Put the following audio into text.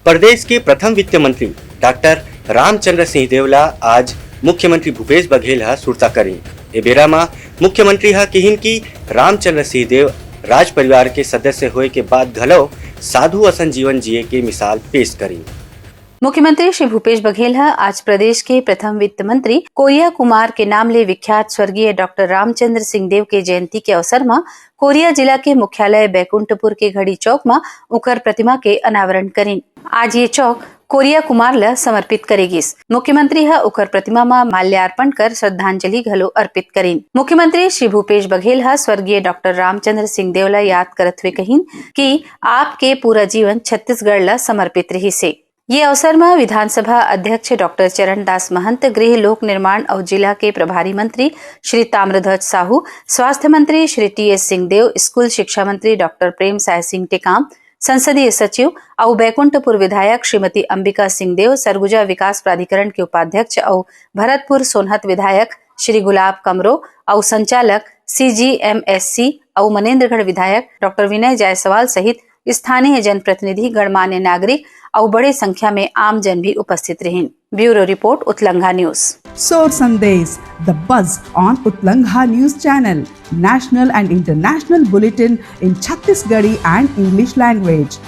प्रदेश के प्रथम वित्त मंत्री डॉक्टर रामचंद्र सिंह देवला आज मुख्यमंत्री भूपेश बघेल हा सुरता करी। ए बेरा में मुख्यमंत्री हा कहिन की रामचंद्र सिंह देव राज परिवार के सदस्य होए के बाद घलो साधु असन जीवन जिए के मिसाल पेश करी। मुख्यमंत्री श्री भूपेश बघेल आज प्रदेश के प्रथम वित्त मंत्री कोरिया कुमार के नाम ले विख्यात स्वर्गीय डॉक्टर रामचंद्र सिंह देव के जयंती के अवसर में कोरिया जिला के मुख्यालय बैकुंठपुर के घड़ी चौक में उकर प्रतिमा के अनावरण करीन। आज ये चौक कोरिया कुमार ला समर्पित करेगी। मुख्यमंत्री उकर प्रतिमा में माल्यार्पण कर श्रद्धांजलि घलो अर्पित करीन। मुख्यमंत्री श्री भूपेश बघेल स्वर्गीय डॉक्टर रामचंद्र सिंह देव ला याद करत हुए कहिन कि आपके पूरा जीवन छत्तीसगढ़ ला समर्पित रही से। ये अवसर में विधानसभा अध्यक्ष डॉक्टर चरणदास महंत, गृह लोक निर्माण और जिला के प्रभारी मंत्री श्री ताम्रध्वज साहू, स्वास्थ्य मंत्री श्री टी.एस. सिंहदेव, स्कूल शिक्षा मंत्री डॉक्टर प्रेम साय सिंह टेकाम, संसदीय सचिव और बैकुंठपुर विधायक श्रीमती अंबिका सिंहदेव, सरगुजा विकास प्राधिकरण के उपाध्यक्ष और भरतपुर सोनहत विधायक श्री गुलाब कमरो और संचालक CGMSC और मनेन्द्रगढ़ विधायक डॉक्टर विनय जायसवाल सहित स्थानीय जनप्रतिनिधि, गणमान्य नागरिक और बड़े संख्या में आम जन भी उपस्थित रहे। ब्यूरो रिपोर्ट, उतलंघा news. Soar Sandesh, the buzz on Utlangha News Channel, national and international bulletin in Chhattisgarhi and English language.